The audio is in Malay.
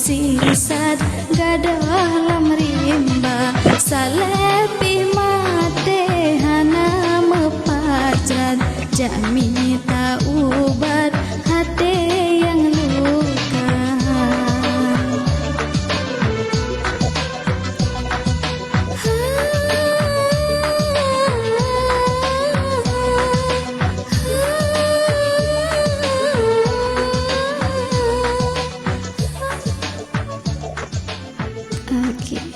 sisat gadah lam rimba salepi mate hana mepacrat jami tak ubat hati yang luka. Okay.